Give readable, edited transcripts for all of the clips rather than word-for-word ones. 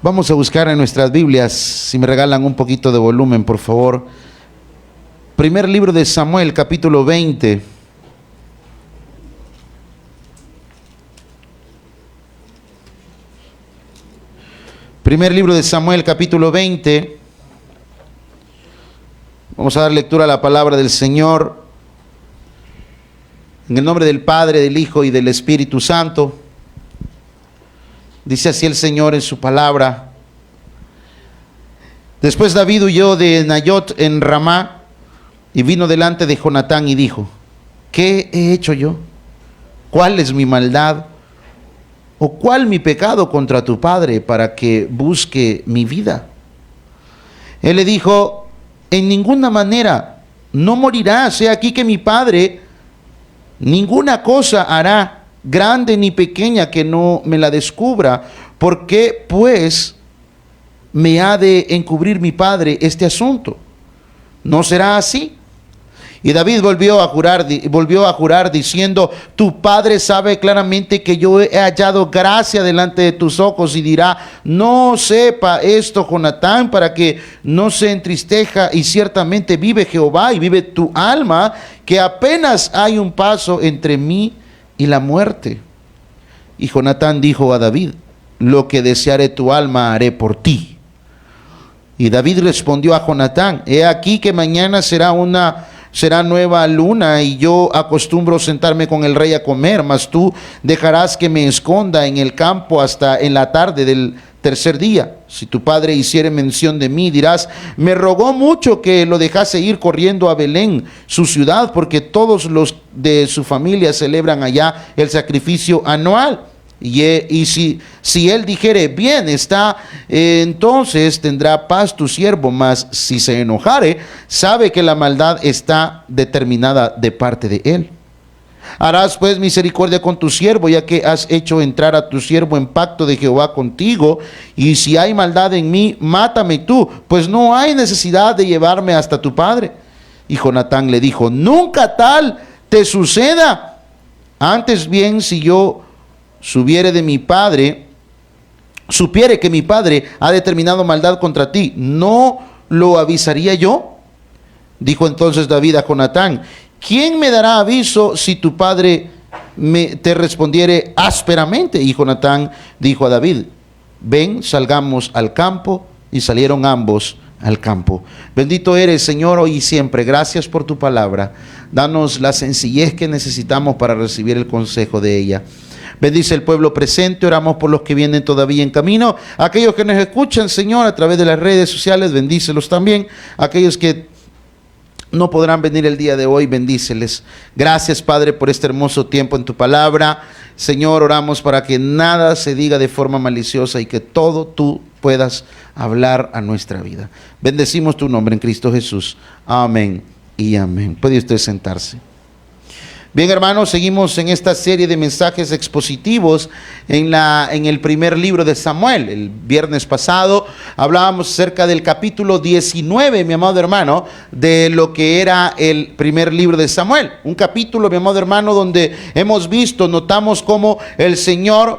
Vamos a buscar en nuestras Biblias, si me regalan un poquito de volumen, por favor. Primer libro de Samuel, capítulo 20. Primer libro de Samuel, capítulo 20. Vamos a dar lectura a la palabra del Señor. En el nombre del Padre, del Hijo y del Espíritu Santo. Dice así el Señor en su palabra. Después David huyó de Nayot en Ramá y vino delante de Jonatán y dijo: ¿qué he hecho yo? ¿Cuál es mi maldad? ¿O cuál mi pecado contra tu padre para que busque mi vida? Él le dijo: en ninguna manera, no morirás. He aquí que mi padre ninguna cosa hará, grande ni pequeña, que no me la descubra. ¿Por qué pues me ha de encubrir mi padre este asunto? ¿No será así? Y David volvió a jurar diciendo: tu padre sabe claramente que yo he hallado gracia delante de tus ojos. Y dirá: no sepa esto Jonatán, para que no se entristezca. Y ciertamente vive Jehová y vive tu alma, que apenas hay un paso entre mí y la muerte. Y Jonatán dijo a David: lo que deseare tu alma haré por ti. Y David respondió a Jonatán: he aquí que mañana será nueva luna, y yo acostumbro sentarme con el rey a comer, mas tú dejarás que me esconda en el campo hasta en la tarde del tercer día. Si tu padre hiciere mención de mí, dirás: me rogó mucho que lo dejase ir corriendo a Belén, su ciudad, porque todos los de su familia celebran allá el sacrificio anual. Y si él dijere: bien está, entonces tendrá paz tu siervo. Mas si se enojare, sabe que la maldad está determinada de parte de él. Harás pues misericordia con tu siervo, ya que has hecho entrar a tu siervo en pacto de Jehová contigo. Y si hay maldad en mí, mátame tú, pues no hay necesidad de llevarme hasta tu padre. Y Jonatán le dijo: nunca tal te suceda. Antes bien, si yo supiere que mi padre ha determinado maldad contra ti, ¿no lo avisaría yo? Dijo entonces David a Jonatán: ¿quién me dará aviso si tu padre te respondiere ásperamente? Y Jonatán dijo a David: ven, salgamos al campo. Y salieron ambos al campo. Bendito eres, Señor, hoy y siempre. Gracias por tu palabra. Danos la sencillez que necesitamos para recibir el consejo de ella. Bendice el pueblo presente, oramos por los que vienen todavía en camino. Aquellos que nos escuchan, Señor, a través de las redes sociales, bendícelos también. Aquellos que no podrán venir el día de hoy, bendíceles. Gracias, Padre, por este hermoso tiempo en tu palabra. Señor, oramos para que nada se diga de forma maliciosa y que todo tú puedas hablar a nuestra vida. Bendecimos tu nombre en Cristo Jesús. Amén y amén. Puede usted sentarse. Bien, hermanos, seguimos en esta serie de mensajes expositivos en el primer libro de Samuel. El viernes pasado hablábamos acerca del capítulo 19, mi amado hermano, de lo que era el primer libro de Samuel. Un capítulo, mi amado hermano, donde notamos cómo el Señor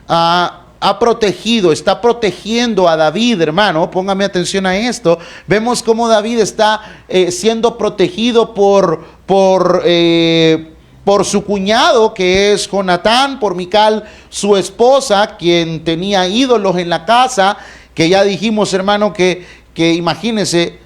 está protegiendo a David, hermano. Póngame atención a esto. Vemos cómo David está siendo protegido por su cuñado, que es Jonatán, por Mical, su esposa, quien tenía ídolos en la casa, que ya dijimos, hermano, que imagínense,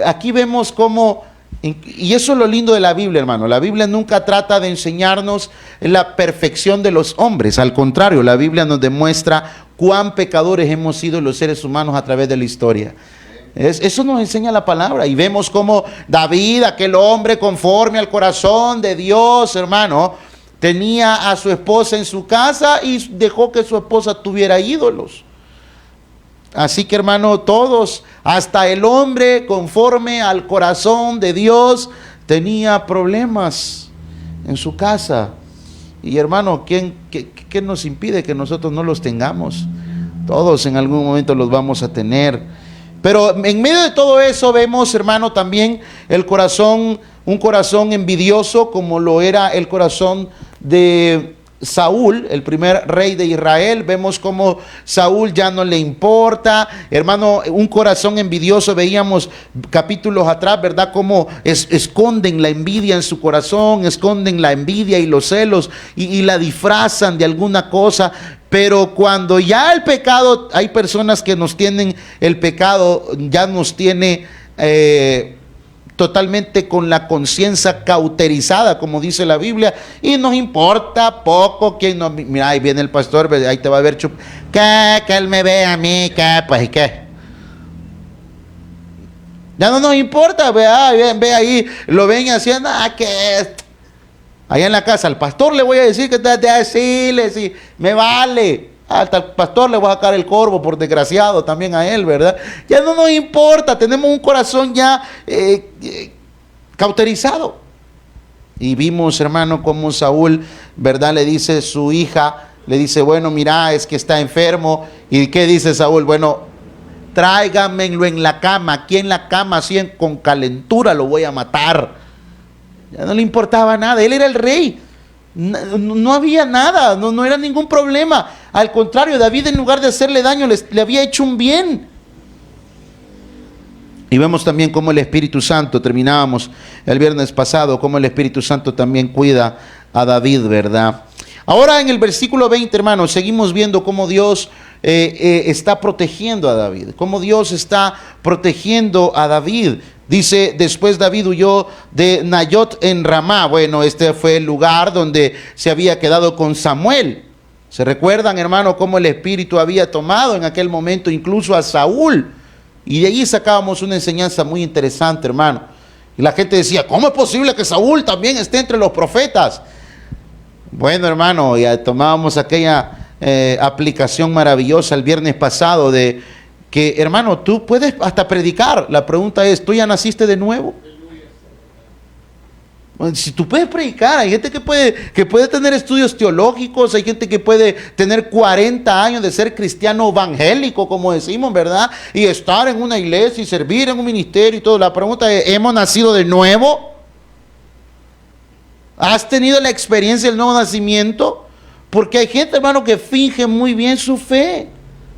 aquí vemos cómo, y eso es lo lindo de la Biblia, hermano. La Biblia nunca trata de enseñarnos la perfección de los hombres. Al contrario, la Biblia nos demuestra cuán pecadores hemos sido los seres humanos a través de la historia. Eso nos enseña la palabra. Y vemos como David, aquel hombre conforme al corazón de Dios, hermano, tenía a su esposa en su casa y dejó que su esposa tuviera ídolos. Así que, hermano, todos, hasta el hombre conforme al corazón de Dios, tenía problemas en su casa. Y, hermano, ¿qué nos impide que nosotros no los tengamos? Todos en algún momento los vamos a tener. Pero en medio de todo eso vemos, hermano, también un corazón envidioso, como lo era el corazón de Saúl, el primer rey de Israel. Vemos cómo Saúl ya no le importa, hermano, un corazón envidioso. Veíamos capítulos atrás, ¿verdad? Cómo esconden la envidia en su corazón, esconden la envidia y los celos y la disfrazan de alguna cosa. Pero cuando ya el pecado, hay personas que nos tienen, el pecado ya nos tiene totalmente con la conciencia cauterizada, como dice la Biblia, y nos importa poco quién nos... Mira, ahí viene el pastor, ahí te va a ver que él me ve a mí, que pues, ¿qué? Ya no nos importa, ve ahí, lo ven haciendo, que allá en la casa, al pastor le voy a decir que te decirle, si me vale. Al pastor le voy a sacar el corvo, por desgraciado, también a él, ¿verdad? Ya no nos importa, tenemos un corazón ya cauterizado. Y vimos, hermano, como Saúl, ¿verdad? Le dice su hija, le dice, bueno, mira, es que está enfermo. ¿Y qué dice Saúl? Bueno, tráigamelo en la cama, aquí en la cama, así con calentura lo voy a matar. Ya no le importaba nada, él era el rey. No había nada, no era ningún problema. Al contrario, David, en lugar de hacerle daño, le había hecho un bien. Y vemos también cómo el Espíritu Santo, terminábamos el viernes pasado, cómo el Espíritu Santo también cuida a David, ¿verdad? Ahora en el versículo 20, hermanos, seguimos viendo cómo Dios está protegiendo a David, cómo Dios está protegiendo a David. Dice, después David huyó de Nayot en Ramá. Bueno, este fue el lugar donde se había quedado con Samuel. ¿Se recuerdan, hermano, cómo el Espíritu había tomado en aquel momento incluso a Saúl? Y de allí sacábamos una enseñanza muy interesante, hermano. Y la gente decía, ¿cómo es posible que Saúl también esté entre los profetas? Bueno, hermano, ya tomábamos aquella aplicación maravillosa el viernes pasado de que, hermano, tú puedes hasta predicar. La pregunta es, ¿tú ya naciste de nuevo? Bueno, si tú puedes predicar, hay gente que puede tener estudios teológicos, hay gente que puede tener 40 años de ser cristiano evangélico, como decimos, ¿verdad? Y estar en una iglesia y servir en un ministerio y todo. La pregunta es, ¿hemos nacido de nuevo? ¿Has tenido la experiencia del nuevo nacimiento? Porque hay gente, hermano, que finge muy bien su fe.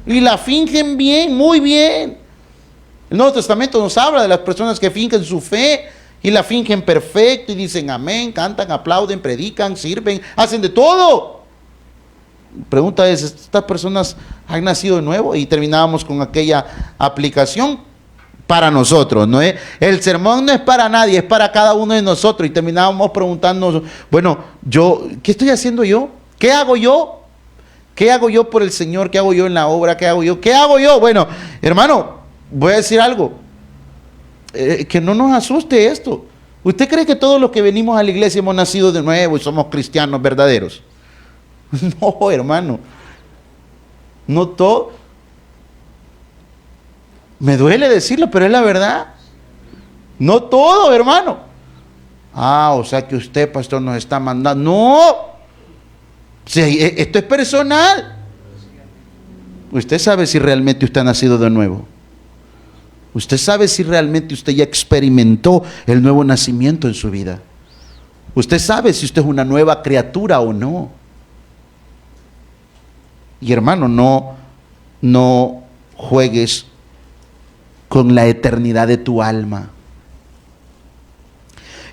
Y la fingen bien, muy bien. El Nuevo Testamento nos habla de las personas que fingen su fe y la fingen perfecto y dicen amén, cantan, aplauden, predican, sirven, hacen de todo. La pregunta es, ¿estas personas han nacido de nuevo? Y terminábamos con aquella aplicación para nosotros, ¿no es? El sermón no es para nadie, es para cada uno de nosotros. Y terminábamos preguntándonos, bueno, ¿qué estoy haciendo yo? ¿Qué hago yo? ¿Qué hago yo por el Señor? ¿Qué hago yo en la obra? ¿Qué hago yo? ¿Qué hago yo? Bueno, hermano, voy a decir algo. Que no nos asuste esto. ¿Usted cree que todos los que venimos a la iglesia hemos nacido de nuevo y somos cristianos verdaderos? No, hermano. No todo. Me duele decirlo, pero es la verdad. No todo, hermano. O sea que usted, pastor, nos está mandando. No. Sí, esto es personal. Usted sabe si realmente usted ha nacido de nuevo. Usted sabe si realmente usted ya experimentó el nuevo nacimiento en su vida. Usted sabe si usted es una nueva criatura o no. Y hermano, no juegues con la eternidad de tu alma.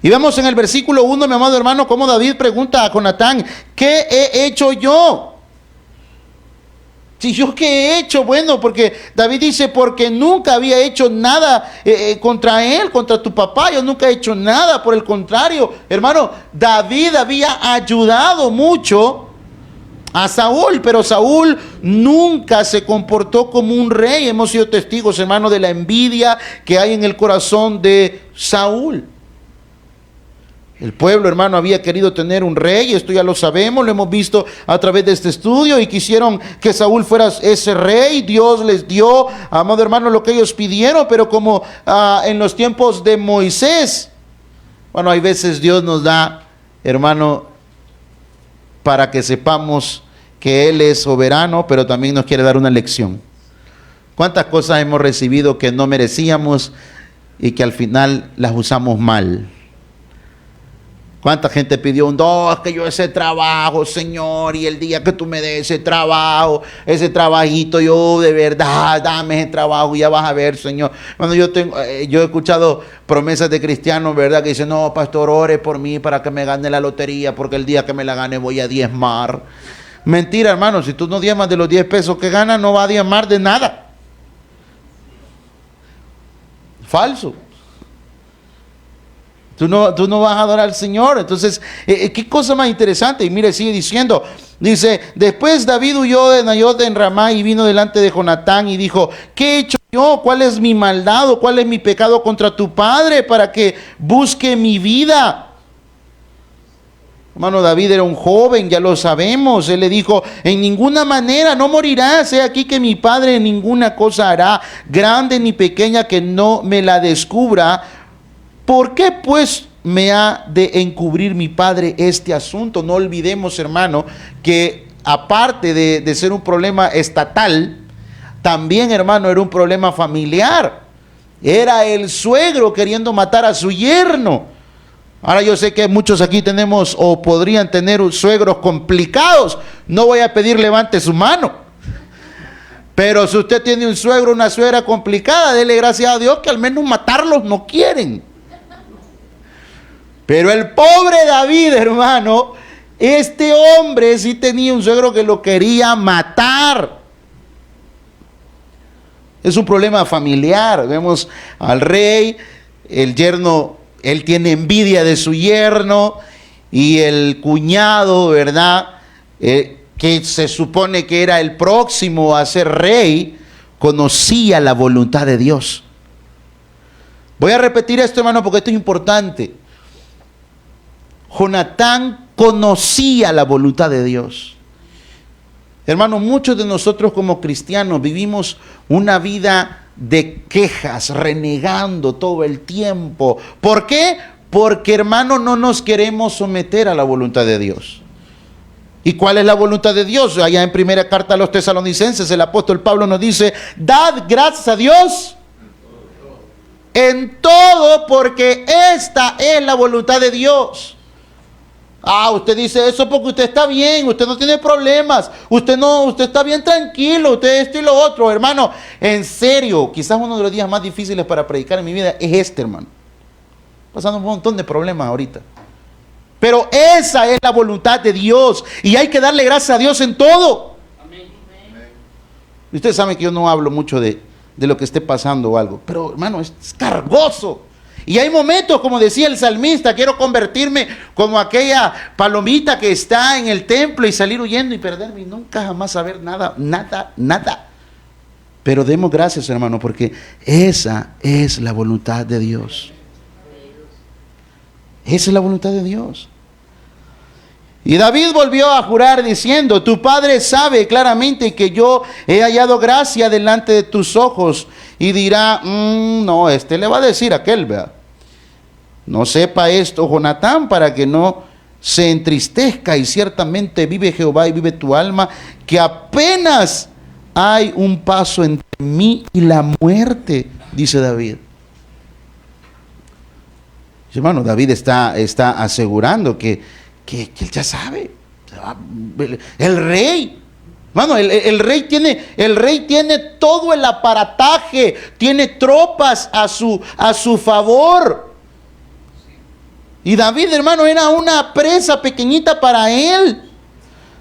Y vemos en el versículo 1, mi amado hermano, cómo David pregunta a Jonatán, ¿qué he hecho yo? Si yo qué he hecho, bueno, porque David dice, porque nunca había hecho nada contra él, contra tu papá, yo nunca he hecho nada, por el contrario, hermano, David había ayudado mucho a Saúl, pero Saúl nunca se comportó como un rey. Hemos sido testigos, hermano, de la envidia que hay en el corazón de Saúl. El pueblo, hermano, había querido tener un rey, esto ya lo sabemos, lo hemos visto a través de este estudio, y quisieron que Saúl fuera ese rey. Dios les dio, amado hermano, lo que ellos pidieron, pero como en los tiempos de Moisés, bueno, hay veces Dios nos da, hermano, para que sepamos que Él es soberano, pero también nos quiere dar una lección. ¿Cuántas cosas hemos recibido que no merecíamos y que al final las usamos mal? ¿Cuánta gente pidió no, es que yo ese trabajo, Señor, y el día que tú me des ese trabajo, ese trabajito, yo de verdad, dame ese trabajo y ya vas a ver, Señor? Cuando yo he escuchado promesas de cristianos, ¿verdad? Que dicen, no, pastor, ore por mí para que me gane la lotería, porque el día que me la gane voy a diezmar. Mentira, hermano, si tú no diezmas de los 10 pesos que ganas, no va a diezmar de nada. Falso. Tú no vas a adorar al Señor. Entonces, qué cosa más interesante. Y mire, sigue diciendo. Dice, después David huyó de Nayot en Ramá y vino delante de Jonatán y dijo, ¿qué he hecho yo? ¿Cuál es mi maldad o cuál es mi pecado contra tu padre para que busque mi vida? Hermano, David era un joven, ya lo sabemos. Él le dijo, en ninguna manera no morirás. He aquí que mi padre ninguna cosa hará, grande ni pequeña, que no me la descubra. ¿Por qué pues me ha de encubrir mi padre este asunto? No olvidemos, hermano, que aparte de ser un problema estatal, también, hermano, era un problema familiar. Era el suegro queriendo matar a su yerno. Ahora yo sé que muchos aquí tenemos o podrían tener suegros complicados. No voy a pedir levante su mano. Pero si usted tiene un suegro o una suegra complicada, dele gracias a Dios que al menos matarlos no quieren. Pero el pobre David, hermano, este hombre sí tenía un suegro que lo quería matar. Es un problema familiar. Vemos al rey, el yerno, él tiene envidia de su yerno, y el cuñado, ¿verdad? Que se supone que era el próximo a ser rey, conocía la voluntad de Dios. Voy a repetir esto, hermano, porque esto es importante. Jonatán conocía la voluntad de Dios. Hermano, muchos de nosotros como cristianos vivimos una vida de quejas, renegando todo el tiempo. ¿Por qué? Porque, hermano, no nos queremos someter a la voluntad de Dios. ¿Y cuál es la voluntad de Dios? Allá en primera carta a los Tesalonicenses, el apóstol Pablo nos dice, dad gracias a Dios en todo, porque esta es la voluntad de Dios. Usted dice eso porque usted está bien, usted no tiene problemas, usted está bien tranquilo, usted esto y lo otro. Hermano, en serio, quizás uno de los días más difíciles para predicar en mi vida es este, hermano. Pasando un montón de problemas ahorita. Pero esa es la voluntad de Dios y hay que darle gracias a Dios en todo. Amén. Y ustedes saben que yo no hablo mucho de lo que esté pasando o algo, pero hermano, es cargoso. Y hay momentos, como decía el salmista, quiero convertirme como aquella palomita que está en el templo y salir huyendo y perderme y nunca jamás saber nada. Pero demos gracias, hermano, porque esa es la voluntad de Dios. Esa es la voluntad de Dios. Y David volvió a jurar diciendo, tu padre sabe claramente que yo he hallado gracia delante de tus ojos. Y dirá, no, le va a decir a aquel, vea. No sepa esto, Jonatán, para que no se entristezca, y ciertamente vive Jehová y vive tu alma, que apenas hay un paso entre mí y la muerte, dice David. Hermano, David está asegurando que él ya sabe. El rey. Hermano, el rey tiene todo el aparataje, tiene tropas a su favor. Y David, hermano, era una presa pequeñita para él.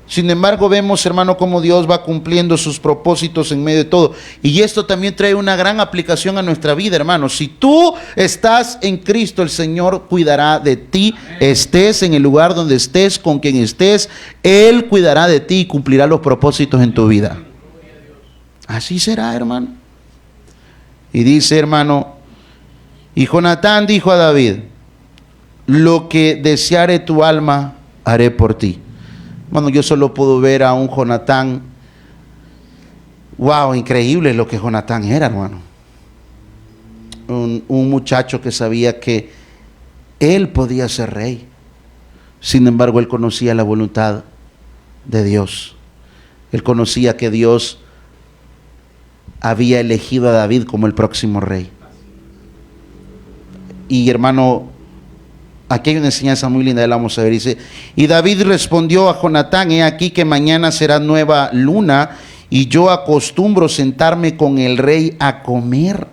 Sin embargo, vemos, hermano, cómo Dios va cumpliendo sus propósitos en medio de todo. Y esto también trae una gran aplicación a nuestra vida, hermano. Si tú estás en Cristo, el Señor cuidará de ti. Estés en el lugar donde estés, con quien estés, Él cuidará de ti y cumplirá los propósitos en tu vida. Así será, hermano. Y dice, hermano, y Jonatán dijo a David, lo que deseare tu alma, haré por ti. Bueno, yo solo puedo ver a un Jonatán. Wow, increíble lo que Jonatán era, hermano. Un muchacho que sabía que él podía ser rey. Sin embargo, él conocía la voluntad de Dios. Él conocía que Dios había elegido a David como el próximo rey. Y hermano, Aquí hay una enseñanza muy linda, la vamos a ver. Dice, y David respondió a Jonatán: he aquí que mañana será nueva luna, y yo acostumbro sentarme con el rey a comer.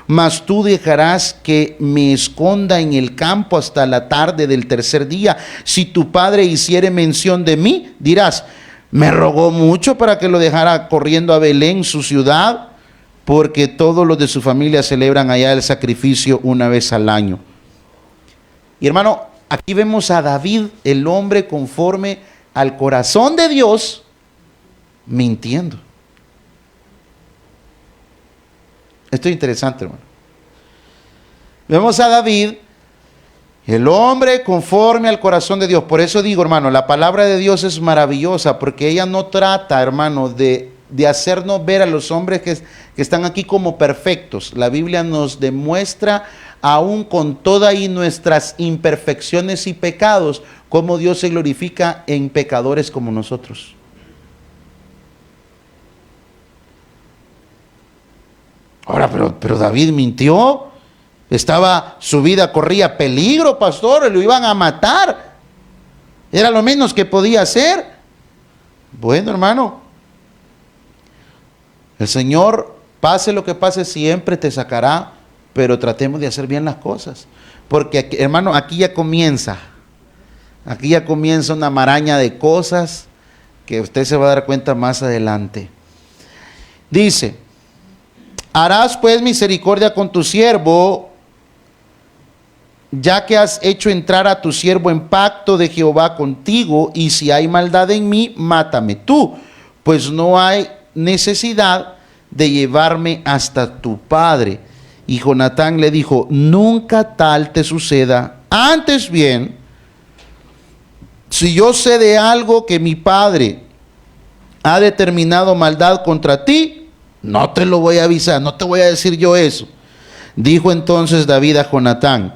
Mas tú dejarás que me esconda en el campo hasta la tarde del tercer día. Si tu padre hiciere mención de mí, dirás: me rogó mucho para que lo dejara corriendo a Belén, su ciudad, porque todos los de su familia celebran allá el sacrificio una vez al año. Y hermano, aquí vemos a David, el hombre conforme al corazón de Dios, mintiendo. Esto es interesante, hermano. Vemos a David, el hombre conforme al corazón de Dios. Por eso digo, hermano, la palabra de Dios es maravillosa, porque ella no trata, hermano, de hacernos ver a los hombres que están aquí como perfectos. La Biblia nos demuestra, aún con todas nuestras imperfecciones y pecados, cómo Dios se glorifica en pecadores como nosotros. Ahora, pero David mintió. Su vida corría peligro, pastor, lo iban a matar. Era lo menos que podía hacer. Bueno, hermano, el Señor, pase lo que pase, siempre te sacará, pero tratemos de hacer bien las cosas. Porque, aquí, hermano, aquí ya comienza una maraña de cosas que usted se va a dar cuenta más adelante. Dice: harás pues misericordia con tu siervo, ya que has hecho entrar a tu siervo en pacto de Jehová contigo, y si hay maldad en mí, mátame tú, pues no hay necesidad de llevarme hasta tu padre. Y Jonatán le dijo: nunca tal te suceda, antes bien, si yo sé de algo que mi padre ha determinado maldad contra ti, no te lo voy a avisar, no te voy a decir yo eso. Dijo entonces David a Jonatán: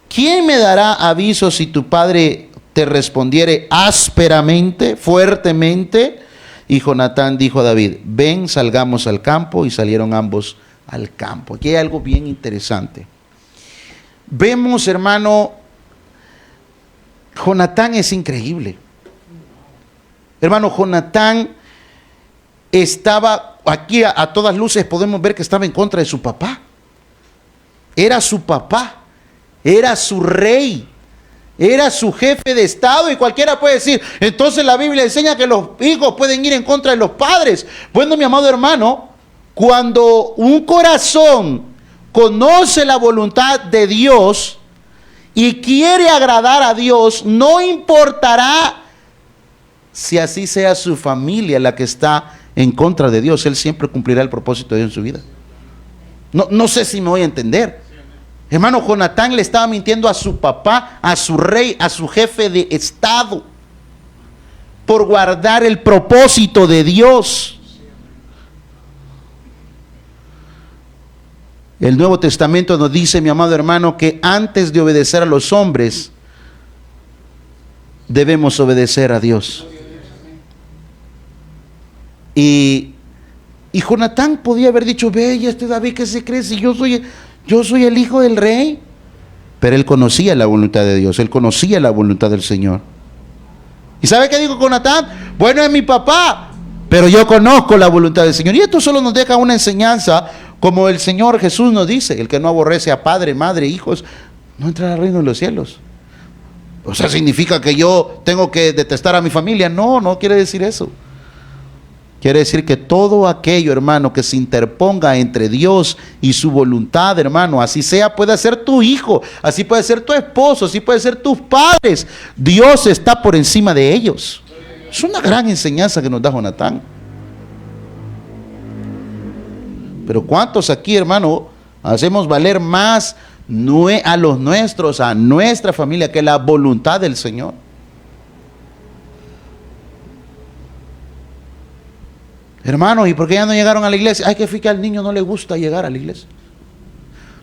¿quién me dará aviso si tu padre te respondiere ásperamente, fuertemente? Y Jonatán dijo a David: ven, salgamos al campo. Y salieron ambos al campo. Aquí hay algo bien interesante. Vemos, hermano, Jonatán es increíble. Hermano, Jonatán estaba, aquí a todas luces podemos ver que estaba en contra de su papá. Era su papá, era su rey, era su jefe de estado, y cualquiera puede decir, entonces la Biblia enseña que los hijos pueden ir en contra de los padres. Bueno, mi amado hermano, cuando un corazón conoce la voluntad de Dios y quiere agradar a Dios, no importará si así sea su familia la que está en contra de Dios, él siempre cumplirá el propósito de Dios en su vida. No sé si me voy a entender. Hermano, Jonatán le estaba mintiendo a su papá, a su rey, a su jefe de estado, por guardar el propósito de Dios. El Nuevo Testamento nos dice, mi amado hermano, que antes de obedecer a los hombres, debemos obedecer a Dios. Y Jonatán podía haber dicho, ve, y este David, ¿qué se cree si yo soy el hijo del rey? Pero él conocía la voluntad de Dios, él conocía la voluntad del Señor. ¿Y sabe qué dijo Jonatán? Bueno, es mi papá, pero yo conozco la voluntad del Señor. Y esto solo nos deja una enseñanza, como el Señor Jesús nos dice: el que no aborrece a padre, madre, hijos, no entrará al reino de los cielos. O sea, ¿significa que yo tengo que detestar a mi familia? No quiere decir eso. Quiere decir que todo aquello, hermano, que se interponga entre Dios y su voluntad, hermano, así sea, puede ser tu hijo, así puede ser tu esposo, así puede ser tus padres, Dios está por encima de ellos. Es una gran enseñanza que nos da Jonatán. Pero ¿cuántos aquí, hermano, hacemos valer más a los nuestros, a nuestra familia, que la voluntad del Señor? Hermanos, ¿y por qué ya no llegaron a la iglesia? Ay, que fue que al niño no le gusta llegar a la iglesia.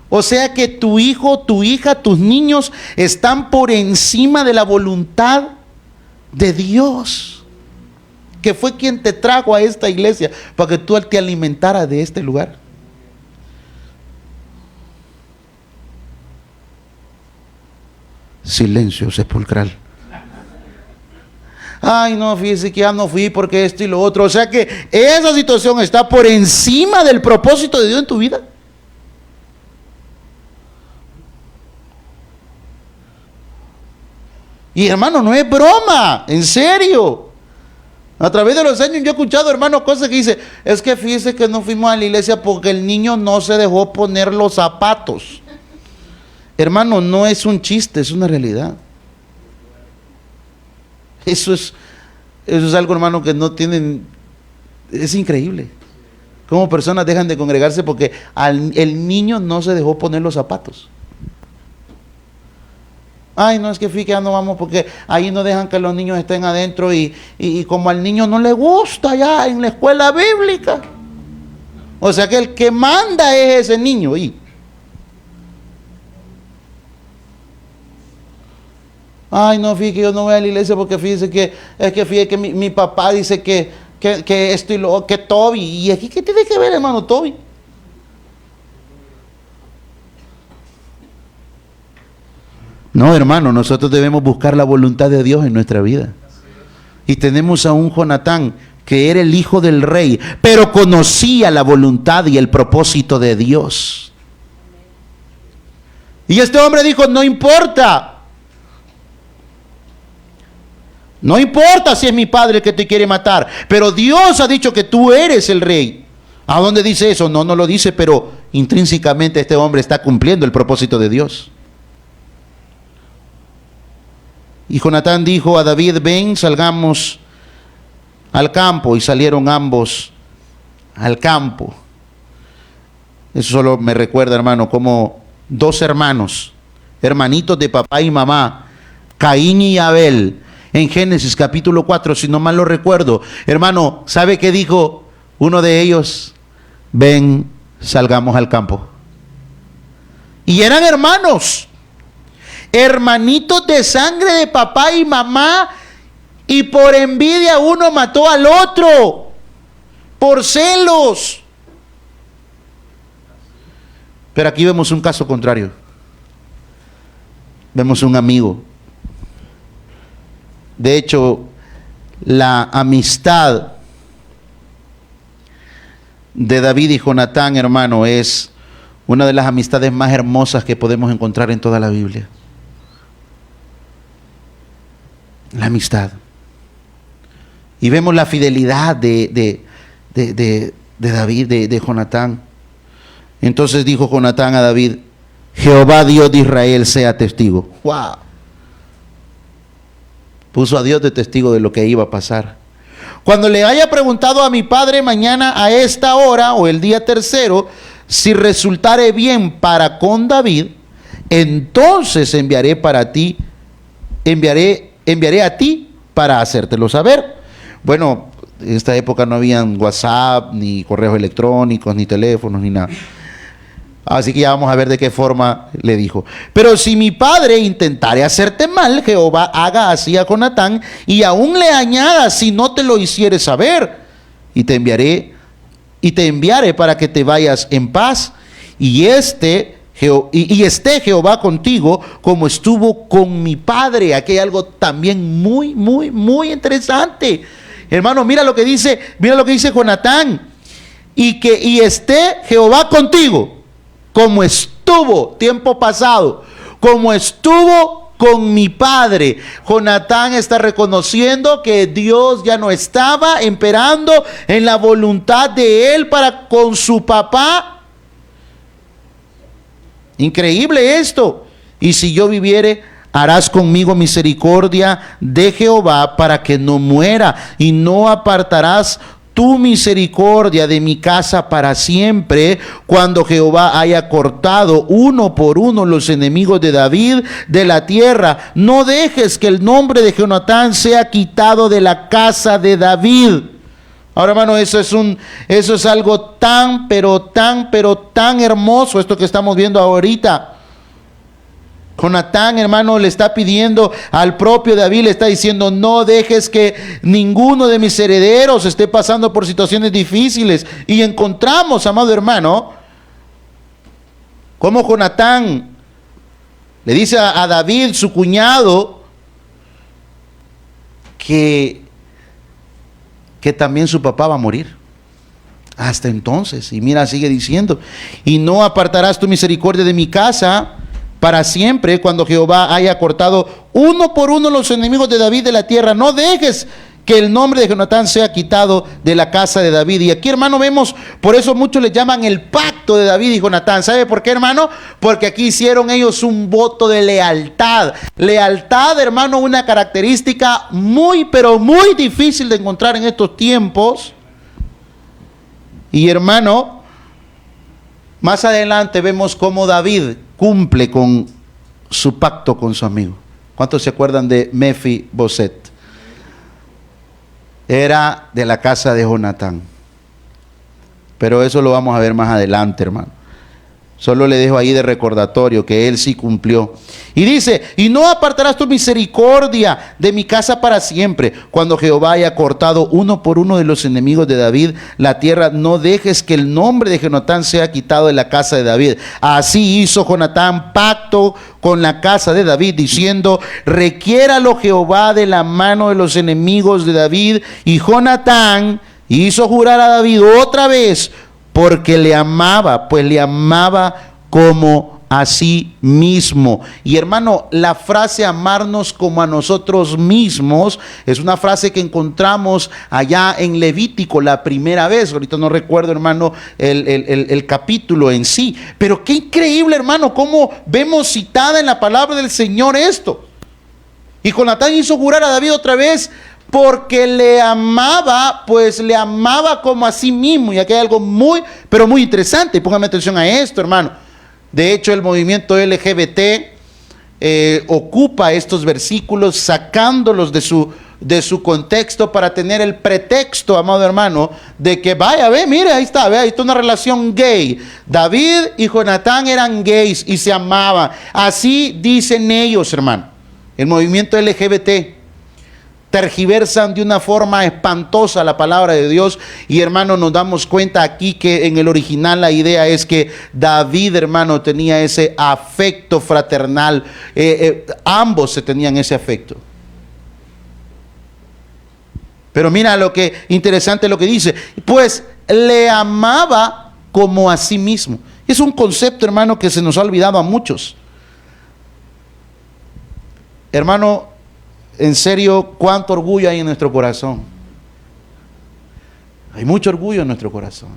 O sea que tu hijo, tu hija, tus niños están por encima de la voluntad de Dios, que fue quien te trajo a esta iglesia para que tú te alimentaras de este lugar. Silencio sepulcral. Ay, no, fíjese que ya no fui porque esto y lo otro. O sea que esa situación está por encima del propósito de Dios en tu vida. Y hermano, no es broma, en serio. A través de los años yo he escuchado, hermano, cosas que dice, es que fíjese que no fuimos a la iglesia porque el niño no se dejó poner los zapatos. Hermano, no es un chiste, es una realidad. Eso es algo, hermano, que no tienen, es increíble. Cómo personas dejan de congregarse porque el niño no se dejó poner los zapatos. Ay, no, es que ya no vamos porque ahí no dejan que los niños estén adentro y como al niño no le gusta ya en la escuela bíblica. O sea que el que manda es ese niño. Ay, no, fíjate que yo no voy a la iglesia porque fíjese que mi papá dice que esto y lo, que Toby. ¿Y aquí qué tiene que ver, hermano, Toby? No, hermano, nosotros debemos buscar la voluntad de Dios en nuestra vida. Y tenemos a un Jonatán que era el hijo del rey, pero conocía la voluntad y el propósito de Dios. Y este hombre dijo, no importa. No importa si es mi padre el que te quiere matar, pero Dios ha dicho que tú eres el rey. ¿A dónde dice eso? No lo dice, pero intrínsecamente este hombre está cumpliendo el propósito de Dios. Y Jonatán dijo a David, ven, salgamos al campo. Y salieron ambos al campo. Eso solo me recuerda, hermano, como dos hermanos, hermanitos de papá y mamá, Caín y Abel, en Génesis capítulo 4, si no mal lo recuerdo. Hermano, ¿sabe qué dijo uno de ellos? Ven, salgamos al campo. Y eran hermanos, hermanitos de sangre de papá y mamá, y por envidia uno mató al otro, por celos. Pero aquí vemos un caso contrario. Vemos un amigo. De hecho, la amistad de David y Jonatán, hermano, es una de las amistades más hermosas que podemos encontrar en toda la Biblia. La amistad. Y vemos la fidelidad de David, de Jonatán. Entonces dijo Jonatán a David, Jehová Dios de Israel sea testigo. ¡Wow! Puso a Dios de testigo de lo que iba a pasar. Cuando le haya preguntado a mi padre mañana a esta hora o el día tercero, si resultare bien para con David, entonces enviaré a ti para hacértelo saber. Bueno, en esta época no habían WhatsApp, ni correos electrónicos, ni teléfonos, ni nada. Así que ya vamos a ver de qué forma le dijo. Pero si mi padre intentare hacerte mal, Jehová haga así a Jonatán, y aún le añada si no te lo hiciere saber, y te enviaré para que te vayas en paz, y esté Jehová contigo como estuvo con mi padre. Aquí hay algo también muy, muy, muy interesante. Hermano, mira lo que dice Jonatán. Y esté Jehová contigo como estuvo, tiempo pasado, como estuvo con mi padre. Jonatán está reconociendo que Dios ya no estaba imperando en la voluntad de él para con su papá. Increíble esto. Y si yo viviere, harás conmigo misericordia de Jehová para que no muera, y no apartarás tu misericordia de mi casa para siempre, cuando Jehová haya cortado uno por uno los enemigos de David de la tierra. No dejes que el nombre de Jonatán sea quitado de la casa de David. Ahora, hermano, eso es algo tan hermoso, esto que estamos viendo ahorita. Jonatán, hermano, le está pidiendo al propio David, le está diciendo, no dejes que ninguno de mis herederos esté pasando por situaciones difíciles. Y encontramos, amado hermano, cómo Jonatán Le dice a David, su cuñado, que también su papá va a morir. Hasta entonces, y mira, sigue diciendo, y no apartarás tu misericordia de mi casa para siempre, cuando Jehová haya cortado uno por uno los enemigos de David de la tierra. No dejes que el nombre de Jonatán sea quitado de la casa de David. Y aquí, hermano, vemos, por eso muchos le llaman el pacto de David y Jonatán. ¿Sabe por qué, hermano? Porque aquí hicieron ellos un voto de lealtad. Lealtad, hermano, una característica muy, pero muy difícil de encontrar en estos tiempos. Y, hermano, más adelante vemos cómo David cumple con su pacto con su amigo. ¿Cuántos se acuerdan de Mefiboset? Era de la casa de Jonatán. Pero eso lo vamos a ver más adelante, hermano. Solo le dejo ahí de recordatorio que él sí cumplió. Y dice, y no apartarás tu misericordia de mi casa para siempre. Cuando Jehová haya cortado uno por uno de los enemigos de David la tierra, no dejes que el nombre de Jonatán sea quitado de la casa de David. Así hizo Jonatán pacto con la casa de David, diciendo, requiéralo Jehová de la mano de los enemigos de David. Y Jonatán hizo jurar a David otra vez, porque le amaba, pues le amaba como a sí mismo. Y, hermano, la frase amarnos como a nosotros mismos es una frase que encontramos allá en Levítico la primera vez. Ahorita no recuerdo, hermano, el capítulo en sí. Pero qué increíble, hermano, cómo vemos citada en la palabra del Señor esto. Y Jonatán hizo jurar a David otra vez, porque le amaba, pues le amaba como a sí mismo. Y aquí hay algo muy, pero muy interesante. Póngame atención a esto, hermano. De hecho, el movimiento LGBT ocupa estos versículos, sacándolos de su contexto para tener el pretexto, amado hermano, de que vaya, mire, ahí está una relación gay. David y Jonatán eran gays y se amaban. Así dicen ellos, hermano. El movimiento LGBT tergiversan de una forma espantosa la palabra de Dios. Y, hermano, nos damos cuenta aquí que en el original la idea es que David, hermano, tenía ese afecto fraternal. Ambos se tenían ese afecto. Pero mira lo que interesante lo que dice, pues le amaba como a sí mismo. Es un concepto, hermano, que se nos ha olvidado a muchos. Hermano, en serio, cuánto orgullo hay en nuestro corazón. Hay mucho orgullo en nuestro corazón.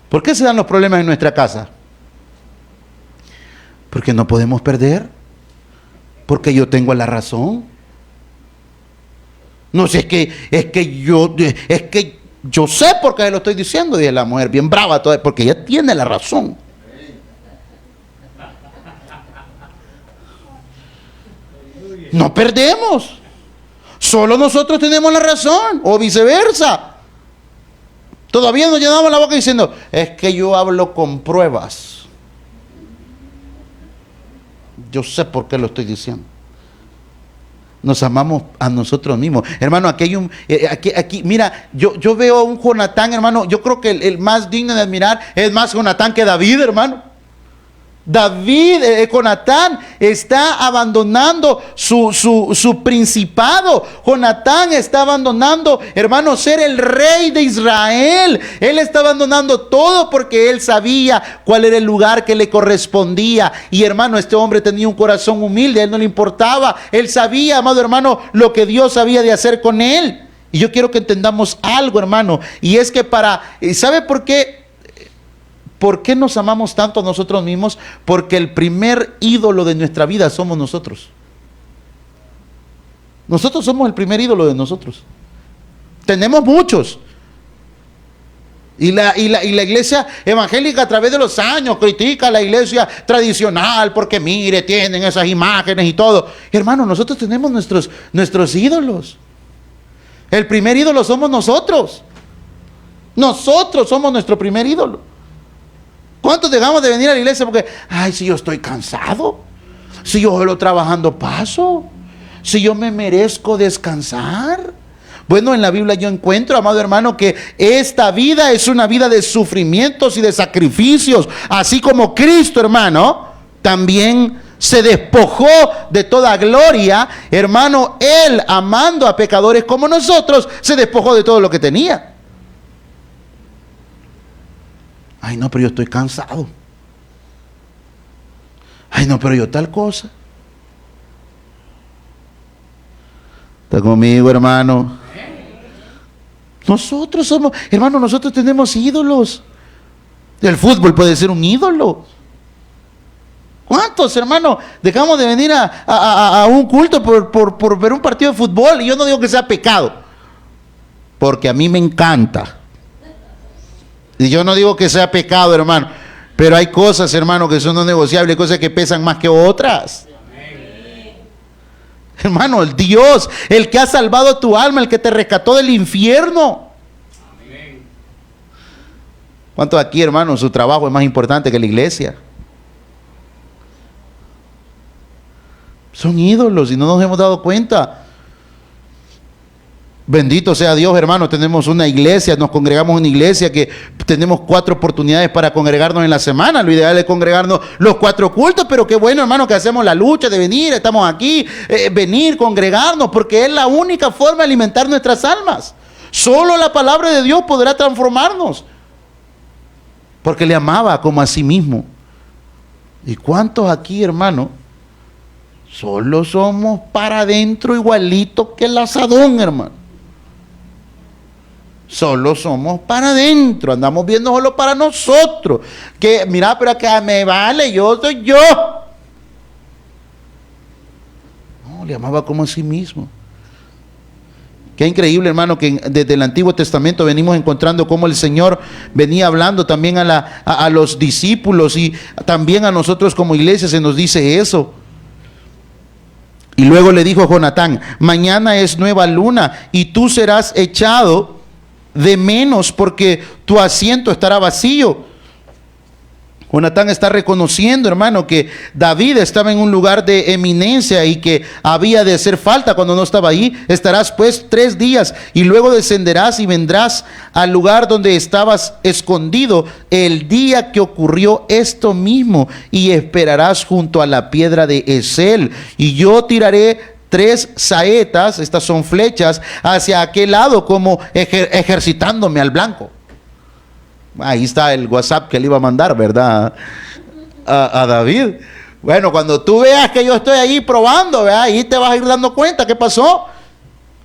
¿Por qué se dan los problemas en nuestra casa? Porque no podemos perder. Porque yo tengo la razón. No sé, es que yo sé por qué lo estoy diciendo, dice la mujer, bien brava toda, porque ella tiene la razón. No perdemos. Solo nosotros tenemos la razón, o viceversa. Todavía nos llenamos la boca diciendo, es que yo hablo con pruebas. Yo sé por qué lo estoy diciendo. Nos amamos a nosotros mismos. Hermano, aquí hay aquí, mira, yo veo a un Jonatán, hermano. Yo creo que el más digno de admirar es más Jonatán que David, hermano. David, Jonatán está abandonando su principado. Jonatán está abandonando, hermano, ser el rey de Israel. Él está abandonando todo porque él sabía cuál era el lugar que le correspondía. Y, hermano, este hombre tenía un corazón humilde, a él no le importaba. Él sabía, amado hermano, lo que Dios había de hacer con él. Y yo quiero que entendamos algo, hermano, y es que ¿sabe por qué? ¿Por qué nos amamos tanto a nosotros mismos? Porque el primer ídolo de nuestra vida somos nosotros. Nosotros somos el primer ídolo de nosotros. Tenemos muchos. Y la iglesia evangélica a través de los años critica a la iglesia tradicional porque mire, tienen esas imágenes y todo. Hermano, nosotros tenemos nuestros ídolos. El primer ídolo somos nosotros. Nosotros somos nuestro primer ídolo. ¿Cuántos dejamos de venir a la iglesia porque, ay, si yo estoy cansado, si yo solo trabajando paso, si yo me merezco descansar? Bueno, en la Biblia yo encuentro, amado hermano, que esta vida es una vida de sufrimientos y de sacrificios, así como Cristo, hermano, también se despojó de toda gloria, hermano. Él, amando a pecadores como nosotros, se despojó de todo lo que tenía. Ay, no, pero yo estoy cansado. Ay, no, pero yo tal cosa. ¿Está conmigo, hermano? Nosotros somos, hermano, nosotros tenemos ídolos. El fútbol puede ser un ídolo. ¿Cuántos, hermano, dejamos de venir a un culto por ver un partido de fútbol? Y yo no digo que sea pecado, porque a mí me encanta. Y yo no digo que sea pecado, hermano, pero hay cosas, hermano, que son no negociables, cosas que pesan más que otras. Hermano, el Dios, el que ha salvado tu alma, el que te rescató del infierno. Amén. ¿Cuántos aquí, hermano, su trabajo es más importante que la iglesia? Son ídolos y no nos hemos dado cuenta. Bendito sea Dios, hermano, tenemos una iglesia, nos congregamos en una iglesia que tenemos 4 oportunidades para congregarnos en la semana. Lo ideal es congregarnos los 4 cultos, pero qué bueno, hermano, que hacemos la lucha de venir, estamos aquí, venir, congregarnos, porque es la única forma de alimentar nuestras almas. Solo la palabra de Dios podrá transformarnos, porque le amaba como a sí mismo. ¿Y cuántos aquí, hermano, solo somos para adentro igualito que el asadón, hermano? Solo somos para adentro, andamos viendo solo para nosotros. Que mira, pero acá me vale, yo soy yo. No, le amaba como a sí mismo. Qué increíble, hermano, que desde el Antiguo Testamento venimos encontrando cómo el Señor venía hablando también a los discípulos, y también a nosotros como iglesia se nos dice eso. Y luego le dijo a Jonatán: mañana es nueva luna y tú serás echado de menos porque tu asiento estará vacío. Jonatán está reconociendo, hermano, que David estaba en un lugar de eminencia y que había de hacer falta cuando no estaba ahí. Estarás pues 3 días y luego descenderás y vendrás al lugar donde estabas escondido el día que ocurrió esto mismo, y esperarás junto a la piedra de Esel, y yo tiraré 3 saetas, estas son flechas, hacia aquel lado, como ejercitándome al blanco. Ahí está el WhatsApp que le iba a mandar, ¿verdad? A David. Bueno, cuando tú veas que yo estoy ahí probando, ¿verdad? Ahí te vas a ir dando cuenta qué pasó.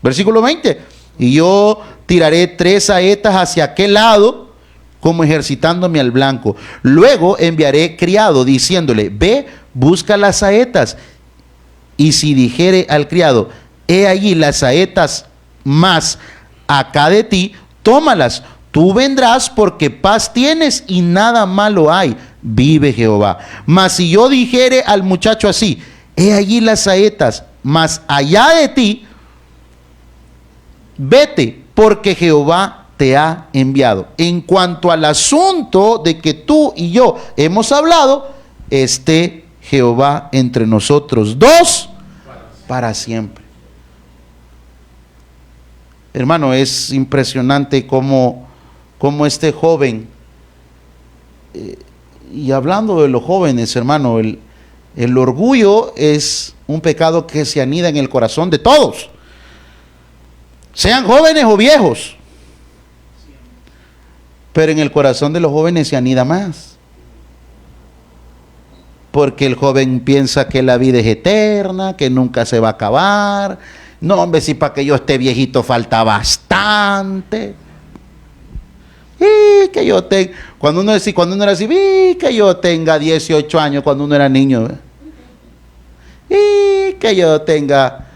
Versículo 20. Y yo tiraré 3 saetas hacia aquel lado, como ejercitándome al blanco. Luego enviaré criado diciéndole: ve, busca las saetas. Y si dijere al criado: he allí las saetas más acá de ti, tómalas. Tú vendrás porque paz tienes y nada malo hay, vive Jehová. Mas si yo dijere al muchacho así: he allí las saetas más allá de ti, vete porque Jehová te ha enviado. En cuanto al asunto de que tú y yo hemos hablado, esté Jehová entre nosotros 2 para siempre. Hermano, es impresionante cómo este joven, y hablando de los jóvenes, hermano, el orgullo es un pecado que se anida en el corazón de todos, sean jóvenes o viejos, pero en el corazón de los jóvenes se anida más. Porque el joven piensa que la vida es eterna, que nunca se va a acabar. No, hombre, si para que yo esté viejito falta bastante. Y que yo tenga, cuando uno era así, y que yo tenga 18 años cuando uno era niño. Y que yo tenga,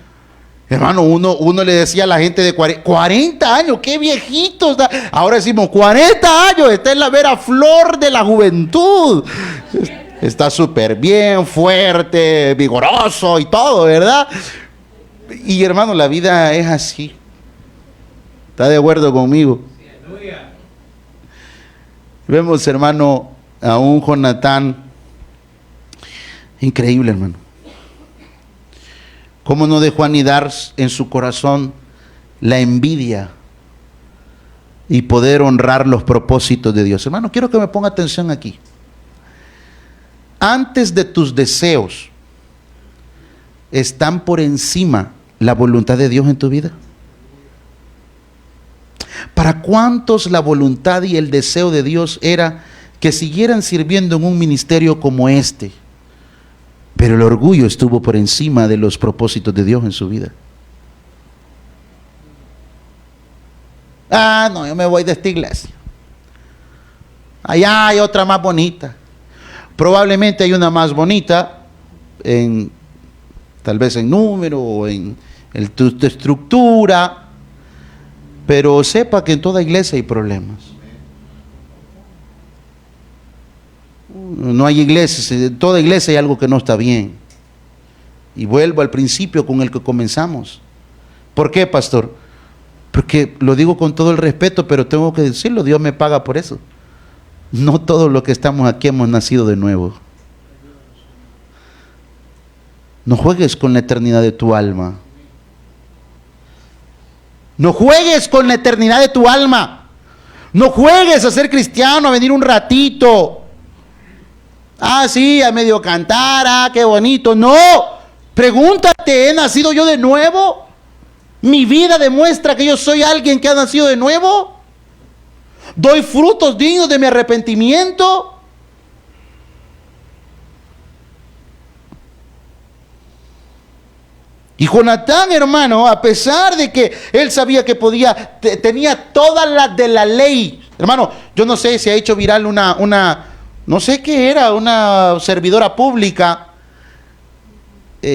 hermano, uno le decía a la gente de 40 años, qué viejito está. Ahora decimos 40 años, está en la vera flor de la juventud. Está súper bien, fuerte, vigoroso y todo, ¿verdad? Y hermano, la vida es así. ¿Está de acuerdo conmigo? Vemos, hermano, a un Jonatán increíble, hermano. Cómo no dejó anidar en su corazón la envidia y poder honrar los propósitos de Dios. Hermano, quiero que me ponga atención aquí. antes de tus deseos, ¿están por encima la voluntad de Dios en tu vida? ¿Para cuántos la voluntad y el deseo de Dios era que siguieran sirviendo en un ministerio como este? Pero el orgullo estuvo por encima de los propósitos de Dios en su vida. Ah, no, yo me voy de esta iglesia. Allá hay otra más bonita. Probablemente hay una más bonita, tal vez en número o en tu estructura, pero sepa que en toda iglesia hay problemas. No hay iglesias, en toda iglesia hay algo que no está bien. Y vuelvo al principio con el que comenzamos. ¿Por qué, pastor? Porque lo digo con todo el respeto, pero tengo que decirlo, Dios me paga por eso. No todos los que estamos aquí hemos nacido de nuevo. No juegues con la eternidad de tu alma. No juegues con la eternidad de tu alma. No juegues a ser cristiano, a venir un ratito. Ah, sí, a medio cantar, ah, qué bonito. No, pregúntate, ¿he nacido yo de nuevo? ¿Mi vida demuestra que yo soy alguien que ha nacido de nuevo? ¿Doy frutos dignos de mi arrepentimiento? Y Jonatán, hermano, a pesar de que él sabía que tenía todas las de la ley. Hermano, yo no sé si ha hecho viral no sé qué era, una servidora pública.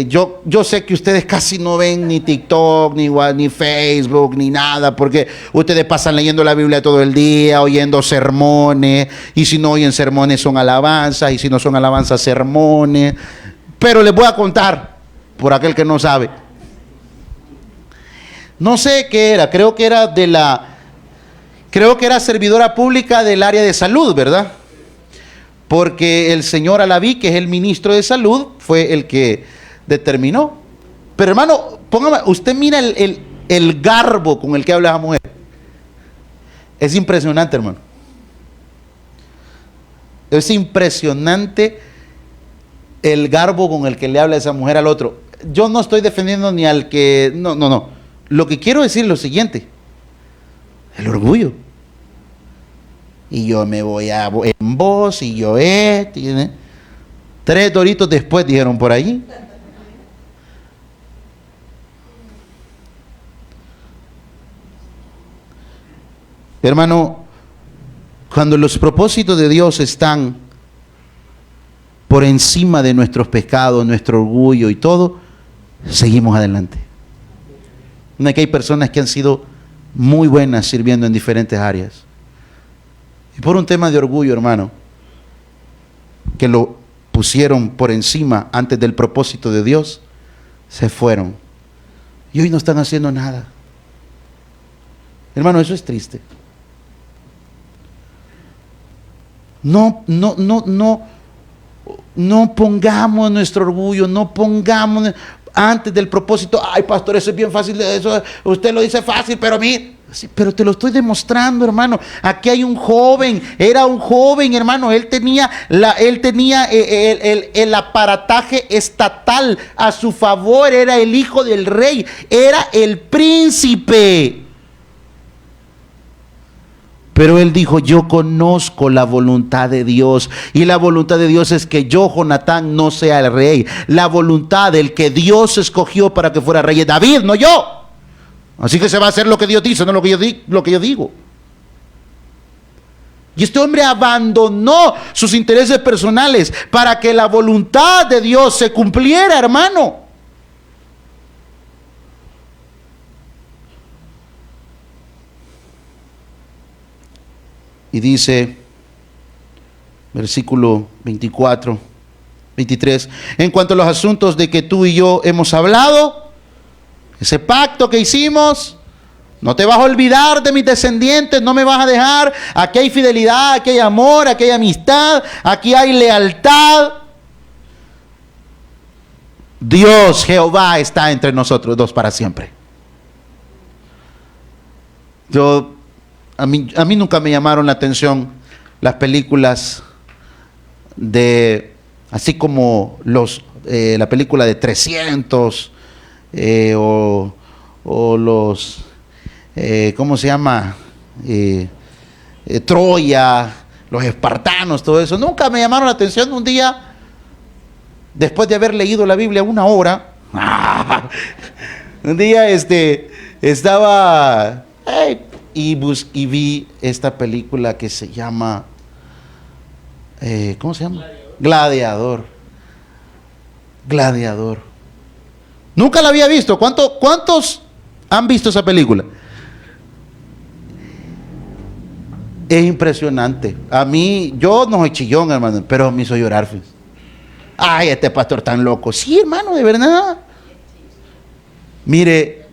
Yo sé que ustedes casi no ven ni TikTok, ni Facebook, ni nada, porque ustedes pasan leyendo la Biblia todo el día, oyendo sermones, y si no oyen sermones son alabanzas, y si no son alabanzas, sermones. Pero les voy a contar, por aquel que no sabe. No sé qué era, creo que era servidora pública del área de salud, ¿verdad? Porque el señor Alaví, que es el ministro de salud, fue el que determinó. Pero hermano, usted mira el garbo con el que habla la mujer. Es impresionante, hermano. Es impresionante el garbo con el que le habla esa mujer al otro. Yo no estoy defendiendo ni al que... No. Lo que quiero decir es lo siguiente. El orgullo. Y yo me voy en voz, y yo ¿eh? 3 doritos después dijeron por allí. Hermano, cuando los propósitos de Dios están por encima de nuestros pecados, nuestro orgullo y todo, seguimos adelante. No es que hay personas que han sido muy buenas sirviendo en diferentes áreas. Y por un tema de orgullo, hermano, que lo pusieron por encima antes del propósito de Dios, se fueron. Y hoy no están haciendo nada. Hermano, eso es triste. No pongamos nuestro orgullo, no pongamos antes del propósito. Ay, pastor, eso es bien fácil, eso usted lo dice fácil, pero a mí, sí, pero te lo estoy demostrando, hermano. Aquí hay un joven, era un joven, hermano. Él tenía el aparataje estatal a su favor, era el hijo del rey, era el príncipe. Pero él dijo, yo conozco la voluntad de Dios, y la voluntad de Dios es que yo, Jonatán, no sea el rey. La voluntad del que Dios escogió para que fuera rey es David, no yo. Así que se va a hacer lo que Dios dice, no lo que yo digo. Y este hombre abandonó sus intereses personales para que la voluntad de Dios se cumpliera, hermano. Y dice, versículo 24, 23, en cuanto a los asuntos de que tú y yo hemos hablado, ese pacto que hicimos, no te vas a olvidar de mis descendientes, no me vas a dejar. Aquí hay fidelidad, aquí hay amor, aquí hay amistad, aquí hay lealtad. Dios, Jehová, está entre nosotros dos para siempre. A mí nunca me llamaron la atención las películas de así como la película de 300 o los, ¿cómo se llama? Troya, los espartanos, todo eso. Nunca me llamaron la atención. Un día, después de haber leído la Biblia una hora, un día estaba y vi esta película que se llama, ¿cómo se llama? Gladiador. Gladiador. Nunca la había visto. ¿Cuántos han visto esa película? Es impresionante. A mí, yo no soy chillón, hermano, pero me hizo llorar. Ay, este pastor tan loco. Sí, hermano, de verdad. Mire,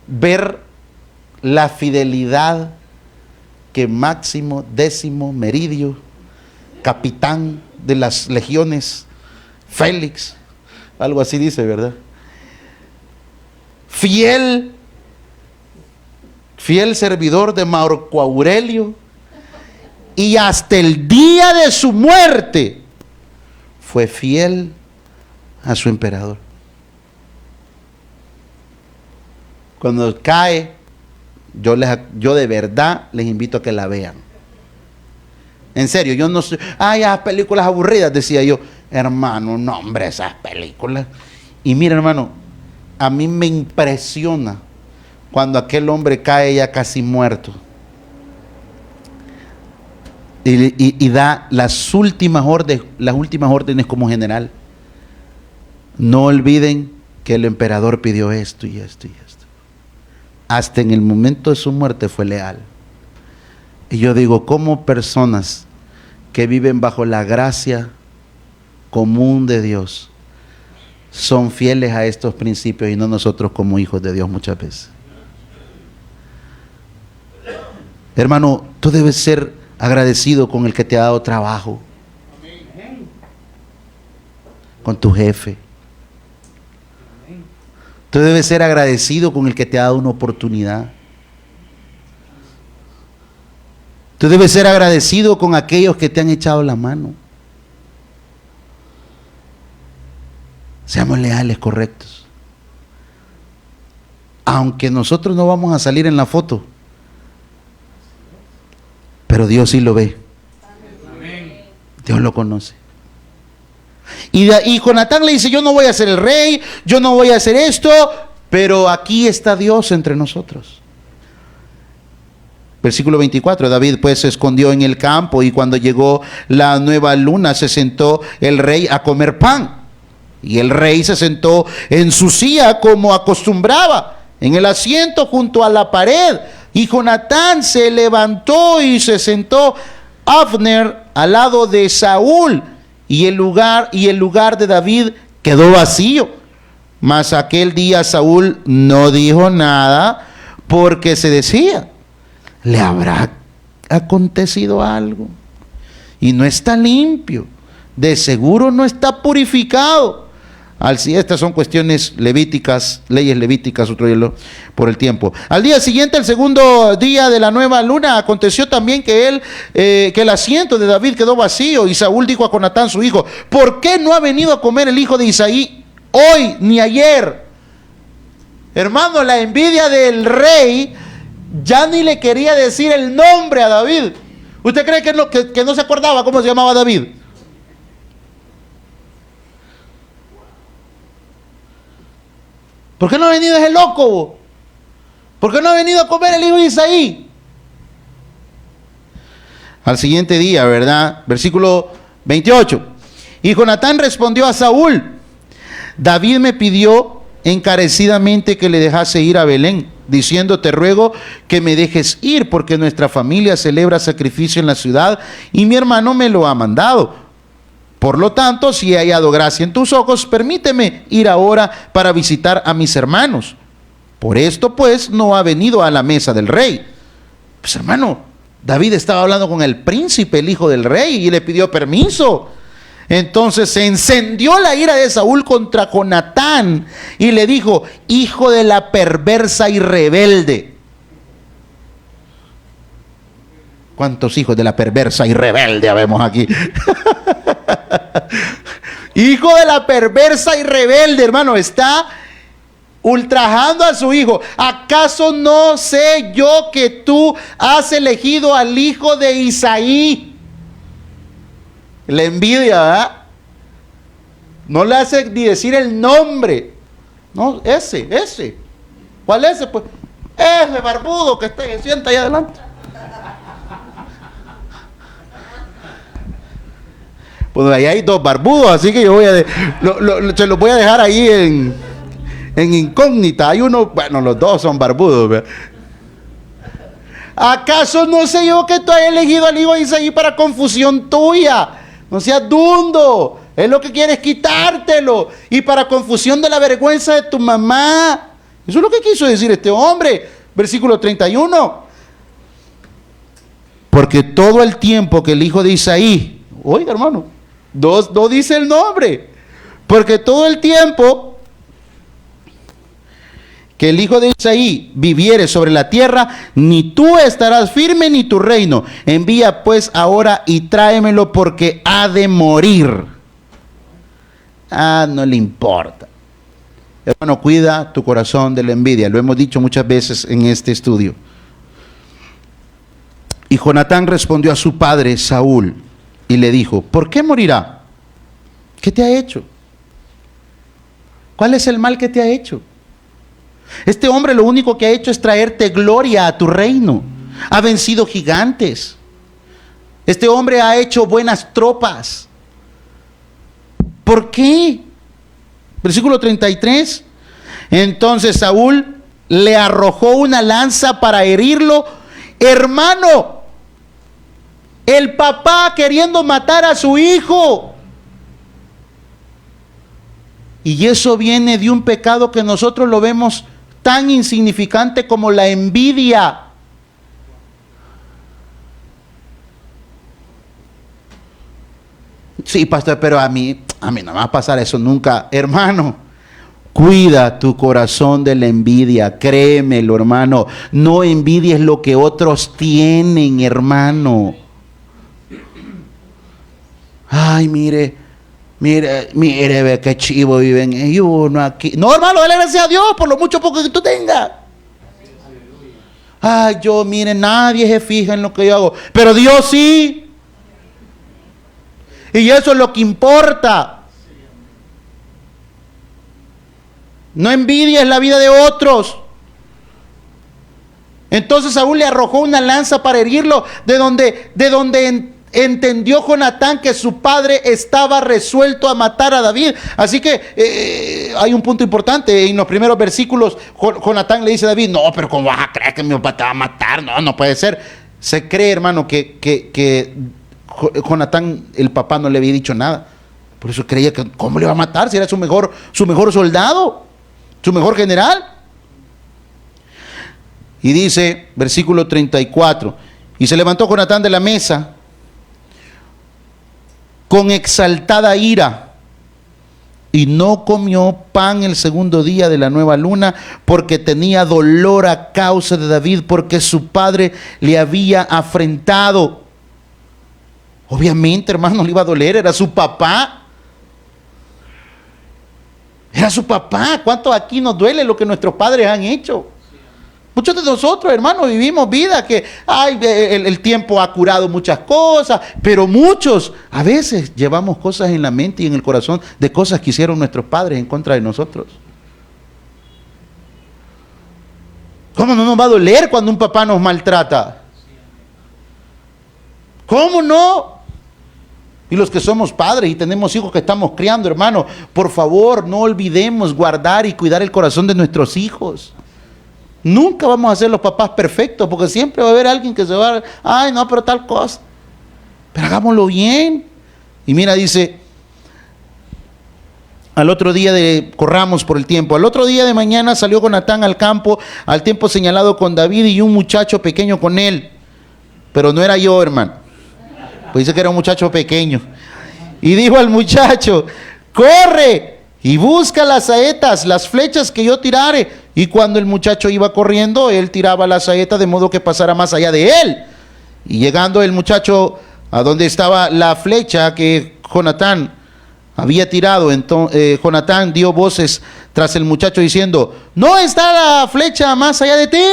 ver la fidelidad que Máximo Décimo Meridio, capitán de las legiones, Félix, algo así dice, ¿verdad? Fiel servidor de Marco Aurelio, y hasta el día de su muerte fue fiel a su emperador. Cuando cae, yo de verdad les invito a que la vean. En serio, yo no sé, esas películas aburridas, decía yo, hermano, no hombre, esas películas. Y mira, hermano, a mí me impresiona cuando aquel hombre cae ya casi muerto y da las últimas órdenes como general. No olviden que el emperador pidió esto y esto y esto. Hasta en el momento de su muerte fue leal. Y yo digo, ¿cómo personas que viven bajo la gracia común de Dios son fieles a estos principios y no nosotros como hijos de Dios muchas veces? Hermano, tú debes ser agradecido con el que te ha dado trabajo, con tu jefe. Tú debes ser agradecido con el que te ha dado una oportunidad. Tú debes ser agradecido con aquellos que te han echado la mano. Seamos leales, correctos. Aunque nosotros no vamos a salir en la foto, pero Dios sí lo ve. Dios lo conoce. Y Jonatán le dice, yo no voy a ser el rey, yo no voy a hacer esto, pero aquí está Dios entre nosotros. Versículo 24, David pues se escondió en el campo, y cuando llegó la nueva luna se sentó el rey a comer pan. Y el rey se sentó en su silla como acostumbraba, en el asiento junto a la pared. Y Jonatán se levantó y se sentó Abner al lado de Saúl, y el lugar de David quedó vacío. Mas aquel día Saúl no dijo nada, porque se decía, ¿le habrá acontecido algo? Y no está limpio, de seguro no está purificado. Estas son cuestiones levíticas, leyes levíticas, otro hielo por el tiempo. Al día siguiente, el segundo día de la nueva luna, aconteció también que el asiento de David quedó vacío, y Saúl dijo a Jonatán su hijo, ¿por qué no ha venido a comer el hijo de Isaí hoy ni ayer? Hermano, la envidia del rey ya ni le quería decir el nombre a David. ¿Usted cree que no se acordaba cómo se llamaba David? ¿Por qué no ha venido ese loco? ¿Por qué no ha venido a comer el hijo de Isaí? Al siguiente día, ¿verdad? Versículo 28. Y Jonatán respondió a Saúl, David me pidió encarecidamente que le dejase ir a Belén, diciendo, te ruego que me dejes ir, porque nuestra familia celebra sacrificio en la ciudad y mi hermano me lo ha mandado. Por lo tanto, si he hallado gracia en tus ojos, permíteme ir ahora para visitar a mis hermanos. Por esto, pues, no ha venido a la mesa del rey. Pues, hermano, David estaba hablando con el príncipe, el hijo del rey, y le pidió permiso. Entonces se encendió la ira de Saúl contra Jonatán y le dijo, hijo de la perversa y rebelde. ¿Cuántos hijos de la perversa y rebelde habemos aquí? Hijo de la perversa y rebelde, hermano, está ultrajando a su hijo. ¿Acaso no sé yo que tú has elegido al hijo de Isaí? La envidia, ¿verdad? No le hace ni decir el nombre. No, ese. ¿Cuál es ese? Pues ese barbudo que sienta ahí adelante. Pues ahí hay dos barbudos, así que yo voy se los voy a dejar ahí en incógnita. Hay uno, bueno, los dos son barbudos, ¿verdad? ¿Acaso no sé yo que tú has elegido al hijo de Isaí para confusión tuya? No seas dundo. Él lo que quiere es quitártelo. Y para confusión de la vergüenza de tu mamá. Eso es lo que quiso decir este hombre. Versículo 31. Porque todo el tiempo que el hijo de Isaí, oiga hermano, no dice el nombre. Porque todo el tiempo que el hijo de Isaí viviere sobre la tierra, ni tú estarás firme ni tu reino. Envía pues ahora y tráemelo porque ha de morir. No le importa. Hermano, cuida tu corazón de la envidia. Lo hemos dicho muchas veces en este estudio. Y Jonatán respondió a su padre Saúl y le dijo: ¿por qué morirá? ¿Qué te ha hecho? ¿Cuál es el mal que te ha hecho? Este hombre lo único que ha hecho es traerte gloria a tu reino. Ha vencido gigantes. Este hombre ha hecho buenas tropas. ¿Por qué? Versículo 33. Entonces Saúl le arrojó una lanza para herirlo. Hermano, el papá queriendo matar a su hijo. Y eso viene de un pecado que nosotros lo vemos tan insignificante como la envidia. Sí, pastor, pero a mí no me va a pasar eso nunca. Hermano, cuida tu corazón de la envidia. Créemelo, hermano. No envidies lo que otros tienen, hermano. Ay, mire, ve qué chivo viven y uno aquí. No, hermano, dale gracias a Dios por lo mucho poco que tú tengas. Ay, mire, nadie se fija en lo que yo hago, pero Dios sí. Y eso es lo que importa. No envidies la vida de otros. Entonces Saúl le arrojó una lanza para herirlo, de donde entendió Jonatán que su padre estaba resuelto a matar a David. Así que hay un punto importante. En los primeros versículos Jonatán le dice a David: no, pero ¿cómo vas a creer que mi papá te va a matar? No puede ser. Se cree, hermano, que Jonatán, el papá, no le había dicho nada. Por eso creía que ¿cómo le va a matar si era su mejor soldado, su mejor general? Y dice, versículo 34, y se levantó Jonatán de la mesa con exaltada ira, y no comió pan el segundo día de la nueva luna, porque tenía dolor a causa de David, porque su padre le había afrentado. Obviamente, hermano, le iba a doler, era su papá. Era su papá. ¿Cuántos aquí nos duele lo que nuestros padres han hecho? Muchos de nosotros, hermanos, vivimos vida que el tiempo ha curado muchas cosas, pero muchos a veces llevamos cosas en la mente y en el corazón de cosas que hicieron nuestros padres en contra de nosotros. ¿Cómo no nos va a doler cuando un papá nos maltrata? ¿Cómo no? Y los que somos padres y tenemos hijos que estamos criando, hermano, por favor, no olvidemos guardar y cuidar el corazón de nuestros hijos. Nunca vamos a ser los papás perfectos, porque siempre va a haber alguien que se va a... no, pero tal cosa. Pero hagámoslo bien. Y mira, dice, corramos por el tiempo. Al otro día de mañana salió Jonatán al campo, al tiempo señalado con David y un muchacho pequeño con él. Pero no era yo, hermano. Pues dice que era un muchacho pequeño. Y dijo al muchacho: corre y busca las saetas, las flechas que yo tirare. Y cuando el muchacho iba corriendo, él tiraba la saeta de modo que pasara más allá de él. Y llegando el muchacho a donde estaba la flecha que Jonatán había tirado, entonces Jonatán dio voces tras el muchacho diciendo: ¿no está la flecha más allá de ti?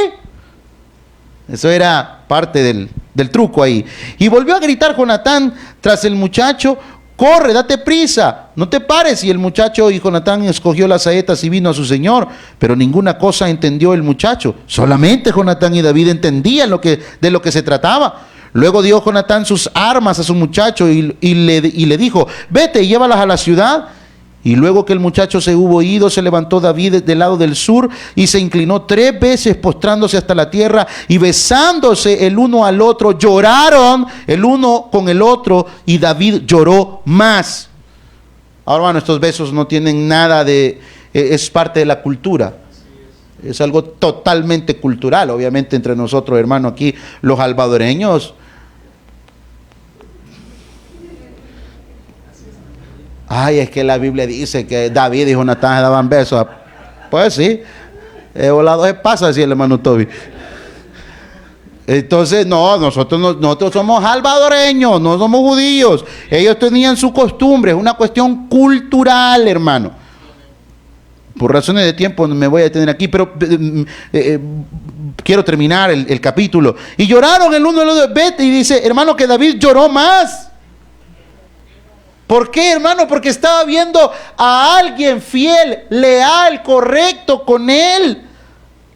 Eso era parte del truco ahí. Y volvió a gritar Jonatán tras el muchacho: corre, date prisa, no te pares. Y el muchacho y Jonatán escogió las saetas y vino a su señor, pero ninguna cosa entendió el muchacho. Solamente Jonatán y David entendían de lo que se trataba. Luego dio Jonatán sus armas a su muchacho y le dijo: vete y llévalas a la ciudad. Y luego que el muchacho se hubo ido, se levantó David del lado del sur y se inclinó 3 veces postrándose hasta la tierra, y besándose el uno al otro, lloraron el uno con el otro, y David lloró más. Ahora, hermano, estos besos no tienen nada de... es parte de la cultura. Es algo totalmente cultural, obviamente, entre nosotros, hermano, aquí los salvadoreños. Ay, es que la Biblia dice que David y Jonatán se daban besos. Pues sí, volado se pasa así el hermano Toby. Entonces, no, nosotros somos salvadoreños, no somos judíos. Ellos tenían su costumbre, es una cuestión cultural, hermano. Por razones de tiempo me voy a detener aquí, pero quiero terminar el capítulo. Y lloraron el uno al otro. Vete, y dice, hermano, que David lloró más. ¿Por qué, hermano? Porque estaba viendo a alguien fiel, leal, correcto con él,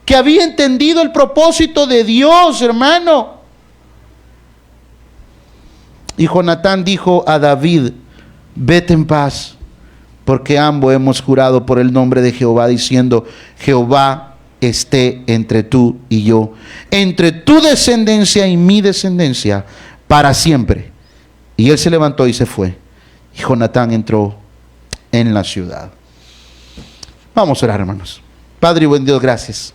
que había entendido el propósito de Dios, hermano. Y Jonatán dijo a David: vete en paz, porque ambos hemos jurado por el nombre de Jehová, diciendo: Jehová esté entre tú y yo, entre tu descendencia y mi descendencia, para siempre. Y él se levantó y se fue. Y Jonatán entró en la ciudad. Vamos a orar, hermanos. Padre y buen Dios, gracias.